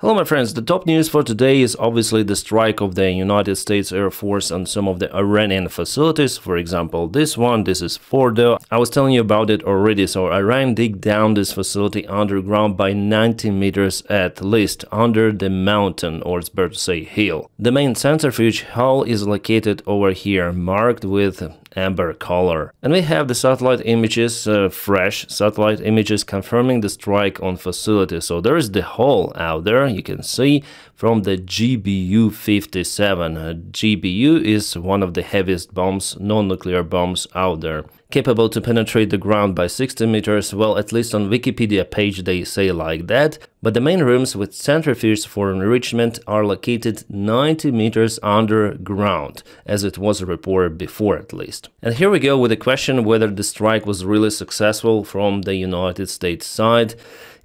Hello my friends, the top news for today is obviously the strike of the United States Air Force on some of the Iranian facilities. For example, this is Fordo. I was telling you about it already. So Iran dig down this facility underground by 90 meters at least under the mountain, or it's better to say hill. The main centrifuge hull is located over here, marked with amber color. And we have the satellite images, fresh satellite images confirming the strike on facility. So there is the hole out there, you can see, from the GBU-57. GBU is one of the heaviest bombs, non-nuclear bombs out there, capable to penetrate the ground by 60 meters. Well, at least on Wikipedia page they say like that. But the main rooms with centrifuges for enrichment are located 90 meters underground, as it was reported before at least. And here we go with the question whether the strike was really successful from the United States side.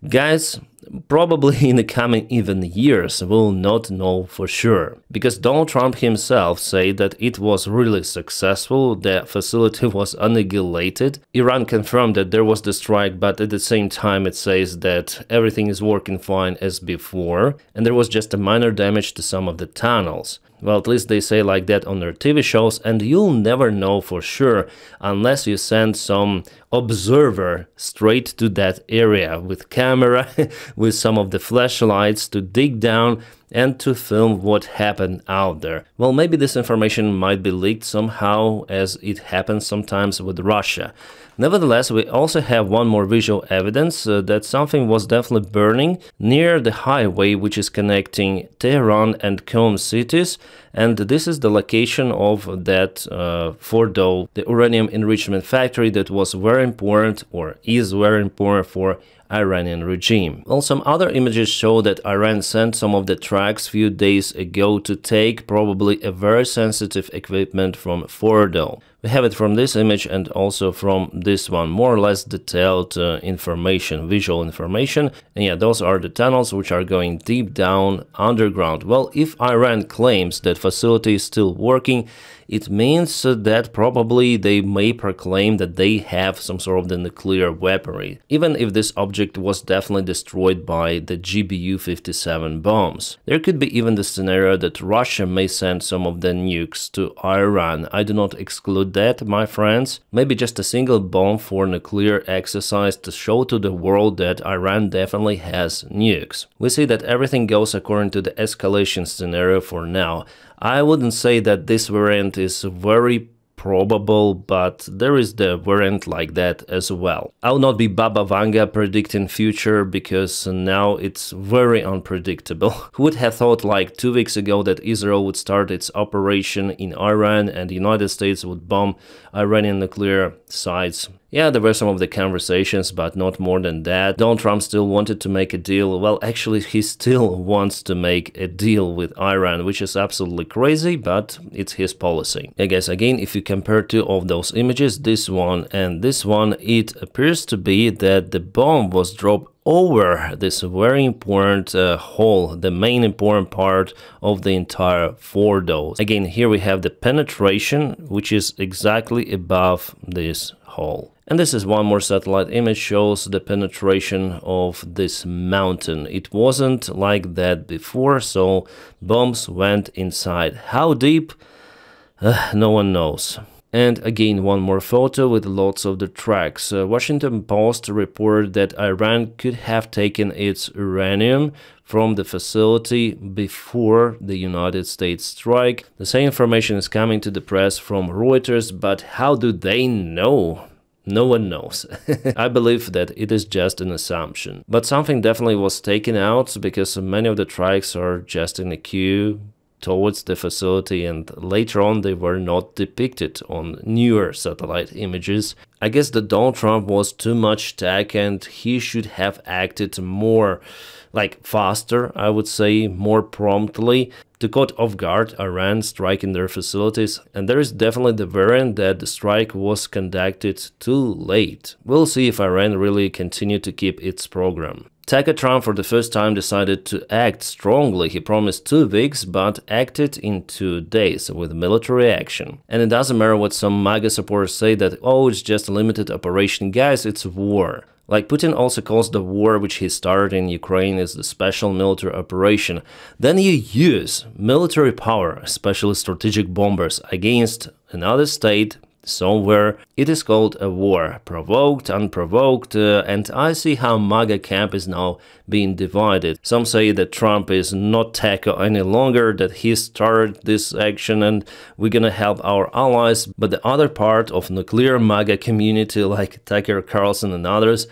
Guys, probably in the coming even years we'll not know for sure, because Donald Trump himself said that it was really successful, the facility was annihilated. Iran confirmed that there was the strike, but at the same time it says that everything is working fine as before, and there was just a minor damage to some of the tunnels. Well, at least they say like that on their TV shows, and you'll never know for sure unless you send some observer straight to that area with camera, with some of the flashlights to dig down and to film what happened out there. Well, maybe this information might be leaked somehow, as it happens sometimes with Russia. Nevertheless, we also have one more visual evidence that something was definitely burning near the highway which is connecting Tehran and Qom cities, and this is the location of that Fordo, the uranium enrichment factory that was very important, or is very important, for Iranian regime. Well, some other images show that Iran sent some of the tracks few days ago to take probably a very sensitive equipment from Fordo. We have it from this image and also from this one, more or less detailed information, visual information. And yeah, those are the tunnels which are going deep down underground. Well, if Iran claims that facility is still working, it means that probably they may proclaim that they have some sort of the nuclear weaponry, even if this object was definitely destroyed by the GBU-57 bombs. There could be even the scenario that Russia may send some of the nukes to Iran. I do not exclude that, my friends. Maybe just a single bomb for nuclear exercise to show to the world that Iran definitely has nukes. We see that everything goes according to the escalation scenario for now. I wouldn't say that this variant is very probable, but there is the variant like that as well. I'll not be Baba Vanga predicting future, because now it's very unpredictable. Who would have thought like 2 weeks ago that Israel would start its operation in Iran and the United States would bomb Iranian nuclear sites? Yeah, there were some of the conversations, but not more than that. Donald Trump still wanted to make a deal. Well, actually, he still wants to make a deal with Iran, which is absolutely crazy, but it's his policy. I guess, again, if you compare two of those images, this one and this one, it appears to be that the bomb was dropped over this very important hole, the main important part of the entire Fordo. Again, here we have the penetration, which is exactly above this hole. And this is one more satellite image, shows the penetration of this mountain. It wasn't like that before, so bombs went inside. How deep? No one knows. And again, one more photo with lots of the tracks. Washington Post reported that Iran could have taken its uranium from the facility before the United States strike. The same information is coming to the press from Reuters, but how do they know? No one knows. I believe that it is just an assumption. But something definitely was taken out, because many of the tracks are just in a queue towards the facility, and later on they were not depicted on newer satellite images. I guess that Donald Trump was too much tech and he should have acted more, like, faster, I would say, more promptly, to caught off guard Iran striking their facilities. And there is definitely the variant that the strike was conducted too late. We'll see if Iran really continued to keep its program. Tucker Trump for the first time decided to act strongly. He promised 2 weeks, but acted in 2 days with military action. And it doesn't matter what some MAGA supporters say that, oh, it's just a limited operation. Guys, it's war. Like Putin also calls the war which he started in Ukraine as the special military operation. Then you use military power, especially strategic bombers, against another state somewhere. It is called a war, provoked, unprovoked, and I see how MAGA camp is now being divided. Some say that Trump is not TACO any longer, that he started this action and we're gonna help our allies, but the other part of nuclear MAGA community like Tucker Carlson and others,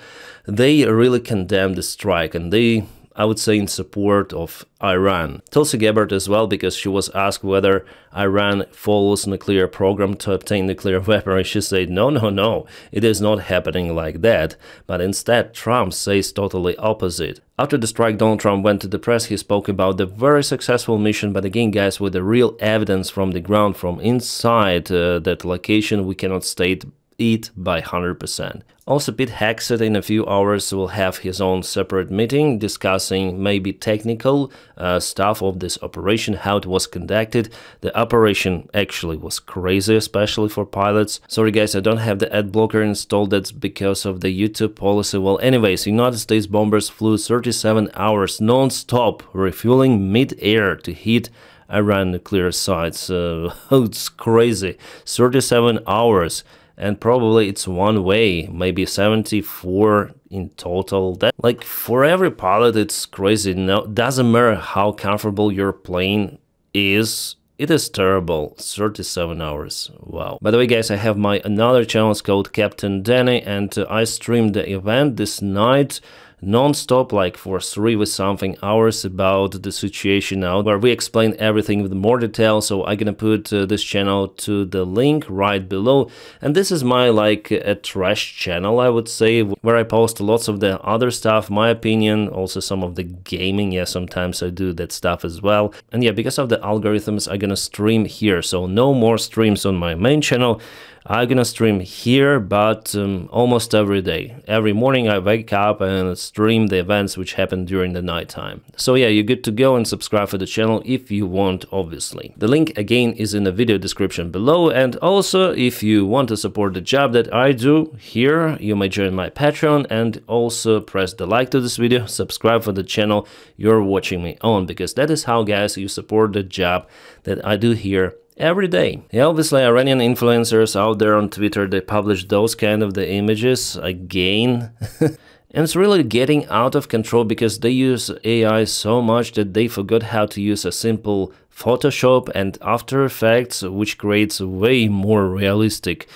they really condemn the strike and they, I would say, in support of Iran. Tulsi Gabbard as well, because she was asked whether Iran follows nuclear program to obtain nuclear weaponry. She said, no, it is not happening like that. But instead, Trump says totally opposite. After the strike, Donald Trump went to the press. He spoke about the very successful mission, but again, guys, with the real evidence from the ground, from inside that location, we cannot state it by 100%. Also, Pete Hegseth in a few hours will have his own separate meeting discussing maybe technical stuff of this operation, how it was conducted. The operation actually was crazy, especially for pilots. Sorry guys, I don't have the ad blocker installed, that's because of the YouTube policy. Well, anyways, United States bombers flew 37 hours non-stop, refueling mid-air to hit Iran nuclear sites. It's crazy, 37 hours. And probably it's one way, maybe 74 in total. That, like, for every pilot, it's crazy. No, doesn't matter how comfortable your plane is, it is terrible. 37 hours. Wow. By the way, guys, I have my another channel. It's called Captain Danny, and I streamed the event this night non-stop, like for 3 with something hours, about the situation now, where we explain everything with more detail. So I'm gonna put this channel to the link right below. And this is my like a trash channel, I would say, where I post lots of the other stuff, my opinion, also some of the gaming. Yeah, sometimes I do that stuff as well. And yeah, because of the algorithms, I'm gonna stream here, so no more streams on my main channel. I'm gonna stream here, but almost every day. Every morning I wake up and stream the events which happen during the nighttime. So yeah, you're good to go, and subscribe to the channel if you want, obviously. The link again is in the video description below, and also if you want to support the job that I do here, you may join my Patreon and also press the like to this video, subscribe for the channel you're watching me on, because that is how, guys, you support the job that I do here every day. Yeah, obviously Iranian influencers out there on Twitter, they publish those kind of the images again. And it's really getting out of control because they use AI so much that they forgot how to use a simple Photoshop and After Effects, which creates a way more realistic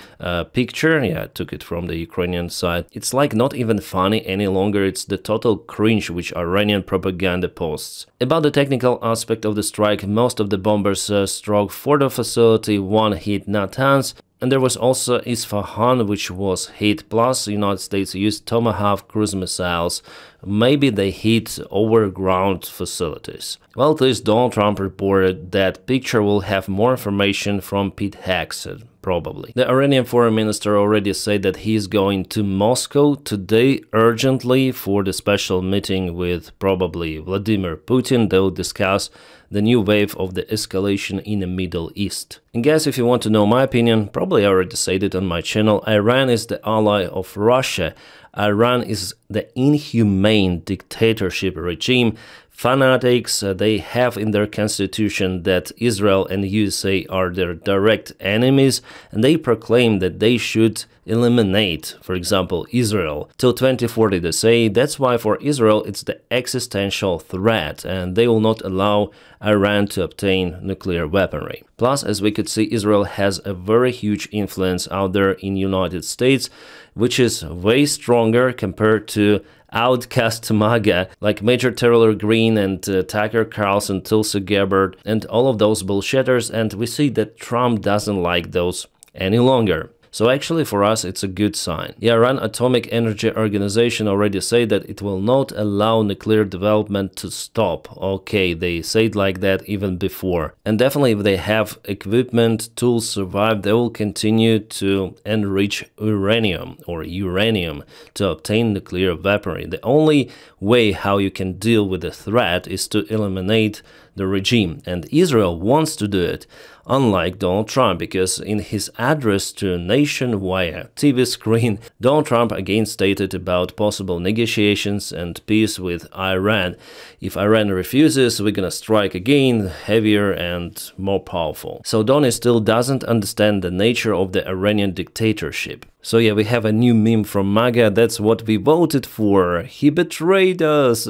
picture. Yeah, I took it from the Ukrainian side. It's like not even funny any longer, it's the total cringe which Iranian propaganda posts. About the technical aspect of the strike, most of the bombers struck Fordo facility, one hit Natanz, and there was also Isfahan, which was hit, plus the United States used Tomahawk cruise missiles. Maybe they hit overground facilities. Well, at least Donald Trump reported that picture will have more information from Pete Hegseth, probably. The Iranian foreign minister already said that he is going to Moscow today urgently for the special meeting with probably Vladimir Putin. They'll discuss the new wave of the escalation in the Middle East. And guys, if you want to know my opinion, probably I already said it on my channel, Iran is the ally of Russia. Iran is the inhumane dictatorship regime. Fanatics, they have in their constitution that Israel and USA are their direct enemies, and they proclaim that they should eliminate, for example, Israel till 2040. They say that's why for Israel it's the existential threat, and they will not allow Iran to obtain nuclear weaponry. Plus, as we could see, Israel has a very huge influence out there in United States, which is way stronger compared to outcast MAGA like Major Taylor Greene and Tucker Carlson, Tulsi Gabbard, and all of those bullshitters, and we see that Trump doesn't like those any longer. So actually for us it's a good sign. The Iran Atomic Energy Organization already said that it will not allow nuclear development to stop. Okay, they said like that even before. And definitely if they have equipment, tools survive, they will continue to enrich uranium to obtain nuclear weaponry. The only way how you can deal with the threat is to eliminate the regime, and Israel wants to do it, unlike Donald Trump, because in his address to a nation via TV screen, Donald Trump again stated about possible negotiations and peace with Iran. If Iran refuses, we're gonna strike again, heavier and more powerful. So Donnie still doesn't understand the nature of the Iranian dictatorship. So yeah, we have a new meme from MAGA, that's what we voted for, he betrayed us.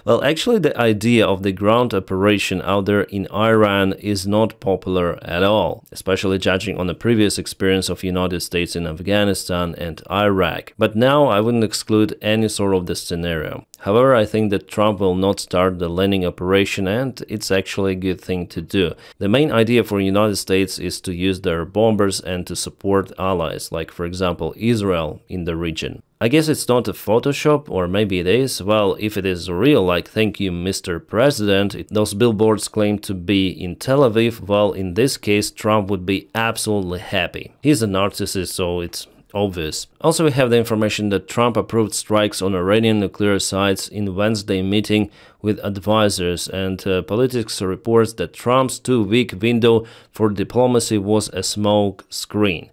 Well, actually the idea of the ground operation out there in Iran is not popular at all, especially judging on the previous experience of United States in Afghanistan and Iraq. But now I wouldn't exclude any sort of this scenario. However, I think that Trump will not start the landing operation, and it's actually a good thing to do. The main idea for the United States is to use their bombers and to support allies, like for example Israel in the region. I guess it's not a Photoshop, or maybe it is. Well, if it is real, like thank you Mr. President, those billboards claim to be in Tel Aviv, well in this case Trump would be absolutely happy. He's a narcissist, so it's obvious. Also, we have the information that Trump approved strikes on Iranian nuclear sites in Wednesday meeting with advisors, and Politics reports that Trump's 2-week window for diplomacy was a smoke screen.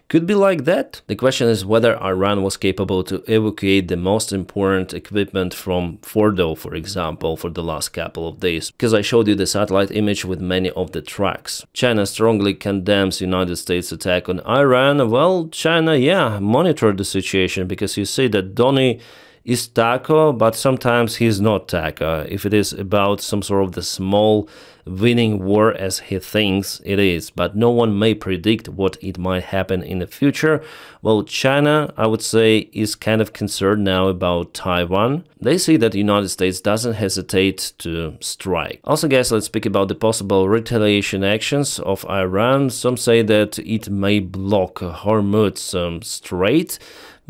Could be like that? The question is whether Iran was capable to evacuate the most important equipment from Fordo, for example, for the last couple of days, because I showed you the satellite image with many of the trucks. China strongly condemns United States attack on Iran. Well, China, yeah, monitor the situation, because you see that Donnie is Taco, but sometimes he's not Taco. If it is about some sort of the small winning war as he thinks it is, but no one may predict what it might happen in the future. Well, China, I would say, is kind of concerned now about Taiwan. They see that the United States doesn't hesitate to strike. Also, guys, let's speak about the possible retaliation actions of Iran. Some say that it may block Hormuz Strait.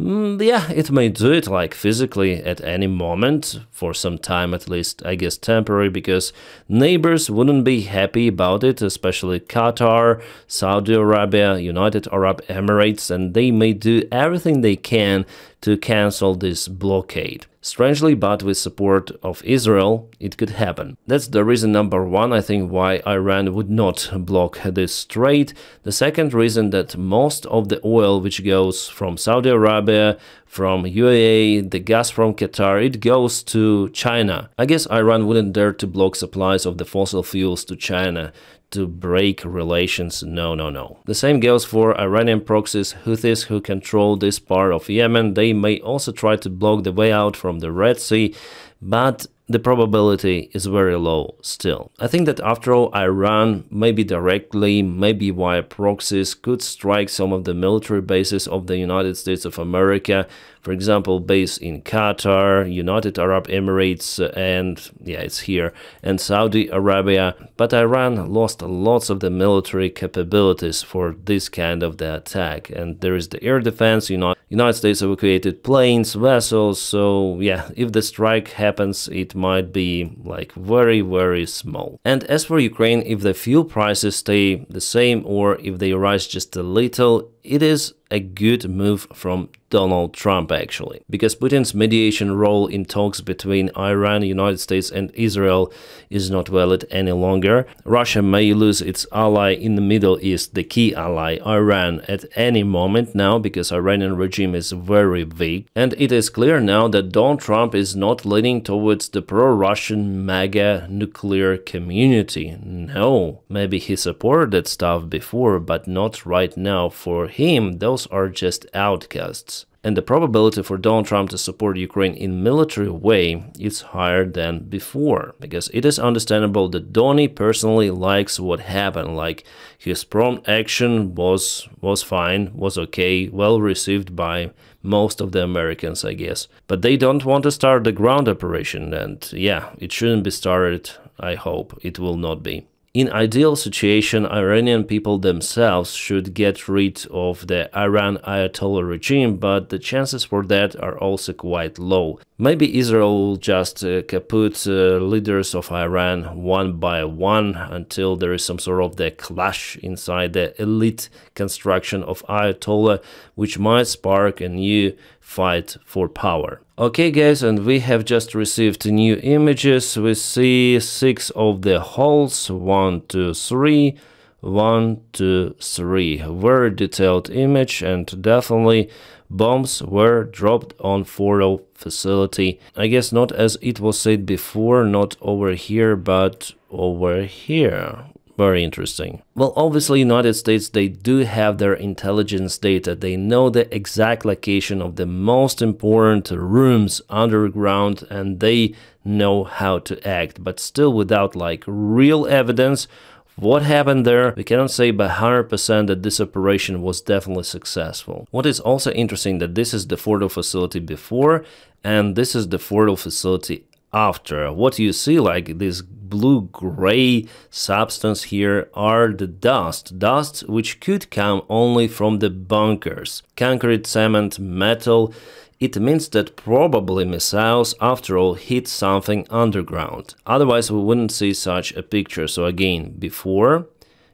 Yeah, it may do it like physically at any moment, for some time at least, I guess temporary, because neighbors wouldn't be happy about it, especially Qatar, Saudi Arabia, United Arab Emirates, and they may do everything they can to cancel this blockade. Strangely, but with support of Israel, it could happen. That's the reason number one, I think, why Iran would not block this strait. The second reason, that most of the oil which goes from Saudi Arabia, from UAE, the gas from Qatar, it goes to China. I guess Iran wouldn't dare to block supplies of the fossil fuels to China to break relations. No, no, no. The same goes for Iranian proxies, Houthis, who control this part of Yemen. They may also try to block the way out from the Red Sea, but the probability is very low still. I think that after all, Iran, maybe directly, maybe via proxies, could strike some of the military bases of the United States of America. For example, base in Qatar, United Arab Emirates, and yeah, it's here, and Saudi Arabia. But Iran lost lots of the military capabilities for this kind of the attack. And there is the air defense, United States evacuated planes, vessels. So yeah, if the strike happens, it might be like very, very small. And as for Ukraine, if the fuel prices stay the same or if they rise just a little, it is a good move from Donald Trump, actually, because Putin's mediation role in talks between Iran, United States and Israel is not valid any longer. Russia may lose its ally in the Middle East, the key ally, Iran, at any moment now, because Iranian regime is very weak. And it is clear now that Donald Trump is not leaning towards the pro-Russian MAGA nuclear community. No, maybe he supported that stuff before, but not right now. For him, those are just outcasts. And the probability for Donald Trump to support Ukraine in military way is higher than before, because it is understandable that Donnie personally likes what happened. Like, his prompt action was fine, was okay, well received by most of the Americans, I guess. But they don't want to start the ground operation, and yeah, it shouldn't be started. I hope it will not be. In ideal situation, Iranian people themselves should get rid of the Iran Ayatollah regime, but the chances for that are also quite low. Maybe Israel will just kaput leaders of Iran one by one until there is some sort of the clash inside the elite construction of Ayatollah, which might spark a new fight for power. Okay guys, and we have just received new images. We see 6 of the holes, 1, 2, 3, 1, 2, 3. Very detailed image, and definitely bombs were dropped on Fordo facility. I guess not as it was said before, not over here, but over here. Very interesting. Well, obviously, United States, they do have their intelligence data. They know the exact location of the most important rooms underground, and they know how to act. But still, without like real evidence, what happened there, we cannot say by 100% that this operation was definitely successful. What is also interesting that this is the Fordo facility before, and this is the Fordo facility after. What you see, like this blue-gray substance here, are the dust which could come only from the bunkers. Concrete, cement, metal. It means that probably missiles, after all, hit something underground. Otherwise, we wouldn't see such a picture. So again, before,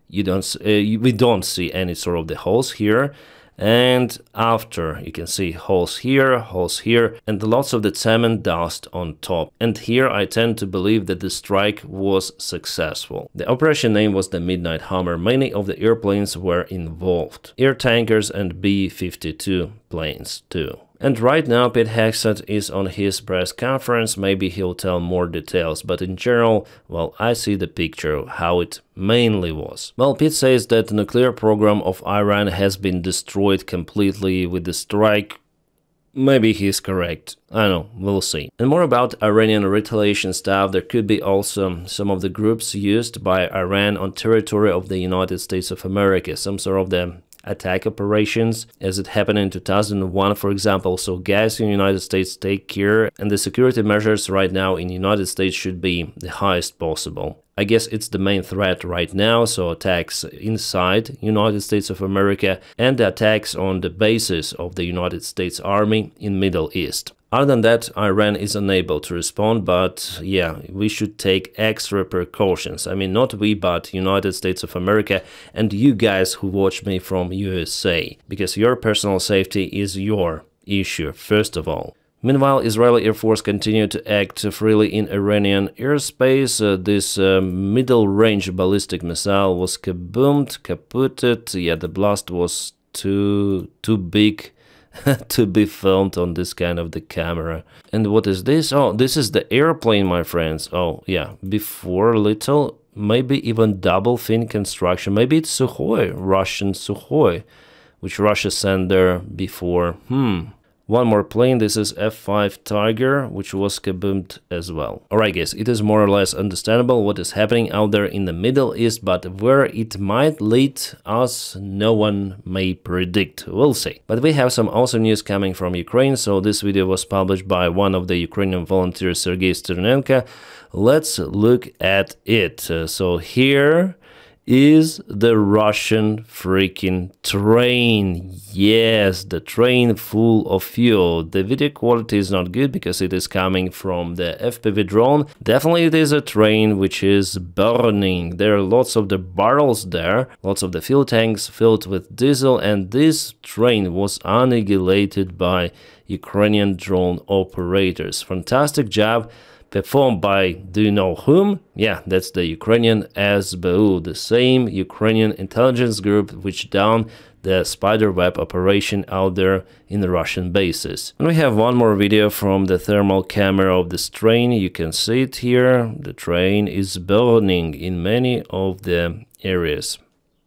we don't see any sort of the holes here. And after, you can see holes here, and lots of the cement dust on top. And here I tend to believe that the strike was successful. The operation name was the Midnight Hammer. Many of the airplanes were involved. Air tankers and B-52 planes too. And right now Pete Hegseth is on his press conference. Maybe he'll tell more details, but in general, well, I see the picture of how it mainly was. Well, Pete says that the nuclear program of Iran has been destroyed completely with the strike. Maybe he's correct. I don't know, we'll see. And more about Iranian retaliation stuff. There could be also some of the groups used by Iran on territory of the United States of America, some sort of the attack operations, as it happened in 2001, for example. So guys in the United States, take care, and the security measures right now in the United States should be the highest possible. I guess it's the main threat right now, so attacks inside United States of America and the attacks on the bases of the United States Army in Middle East. Other than that, Iran is unable to respond, but yeah, we should take extra precautions. I mean, not we, but United States of America and you guys who watch me from USA, because your personal safety is your issue, first of all. Meanwhile, Israeli Air Force continued to act freely in Iranian airspace. This middle-range ballistic missile was kaputted. Yeah, the blast was too big to be filmed on this kind of the camera. And what is this? Oh, this is the airplane, my friends. Oh, yeah, before little, maybe even double fin construction. Maybe it's Sukhoi, Russian Sukhoi, which Russia sent there before. One more plane, this is F-5 Tiger, which was kaboomed as well. Alright guys, it is more or less understandable what is happening out there in the Middle East, but where it might lead us, no one may predict. We'll see. But we have some awesome news coming from Ukraine, so this video was published by one of the Ukrainian volunteers, Sergei Sternenko. Let's look at it. So here is the Russian freaking train. Yes, the train full of fuel. The video quality is not good because it is coming from the FPV drone. Definitely it is a train which is burning. There are lots of the barrels there, lots of the fuel tanks filled with diesel, and this train was annihilated by Ukrainian drone operators. Fantastic job performed by, do you know whom? Yeah, that's the Ukrainian SBU, the same Ukrainian intelligence group which done the spiderweb operation out there in the Russian bases. And we have one more video from the thermal camera of this train. You can see it here. The train is burning in many of the areas.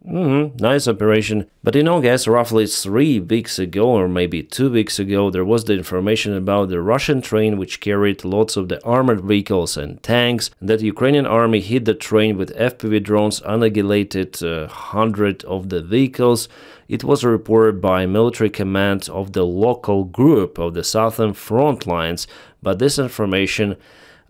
Nice operation. But you know guys, roughly 3 weeks ago or maybe 2 weeks ago, there was the information about the Russian train which carried lots of the armored vehicles and tanks, and that the Ukrainian army hit the train with FPV drones, annihilated 100 of the vehicles. It was reported by military command of the local group of the Southern Front Lines, but this information,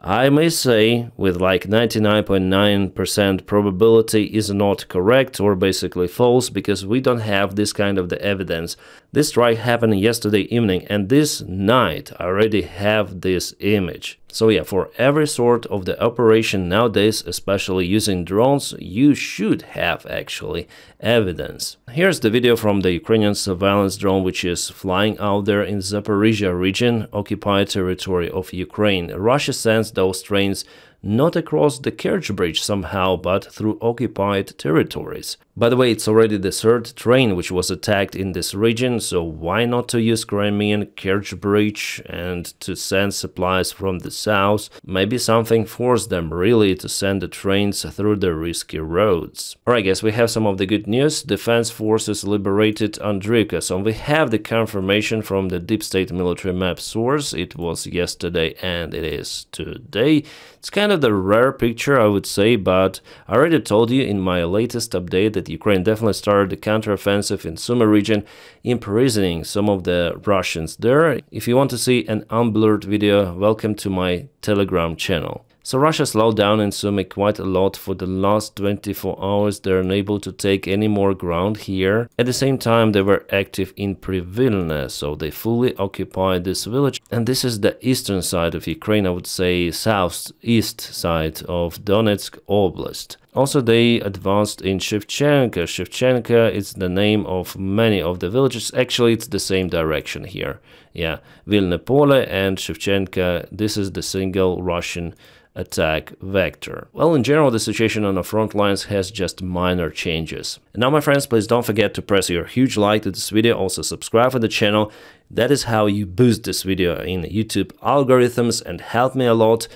I may say, with like 99.9% probability, is not correct or basically false, because we don't have this kind of the evidence. This strike happened yesterday evening, and this night I already have this image. So yeah, for every sort of the operation nowadays, especially using drones, you should have actually evidence. Here's the video from the Ukrainian surveillance drone which is flying out there in Zaporizhia region, occupied territory of Ukraine. Russia sends those trains not across the Kerch Bridge somehow, but through occupied territories. By the way, it's already the third train which was attacked in this region, so why not to use Crimean Kerch Bridge and to send supplies from the south? Maybe something forced them really to send the trains through the risky roads. Alright guys, we have some of the good news. Defense forces liberated Andriivka, so we have the confirmation from the Deep State military map source. It was yesterday and it is today. It's kind of the rare picture, I would say, but I already told you in my latest update that Ukraine definitely started the counteroffensive in Sumy region, imprisoning some of the Russians there. If you want to see an unblurred video, welcome to my Telegram channel. So Russia slowed down in Sumy quite a lot. For the last 24 hours they're unable to take any more ground here. At the same time they were active in Privilne, so they fully occupied this village. And this is the eastern side of Ukraine, I would say southeast side of Donetsk Oblast. Also they advanced in Shevchenka. Shevchenka is the name of many of the villages. Actually it's the same direction here. Yeah, Vilne Pole and Shevchenka, this is the single Russian attack vector. Well, in general, the situation on the front lines has just minor changes. And now, my friends, please don't forget to press your huge like to this video. Also, subscribe for the channel. That is how you boost this video in YouTube algorithms and help me a lot.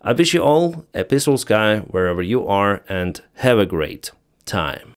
I wish you all a peaceful sky wherever you are and have a great time.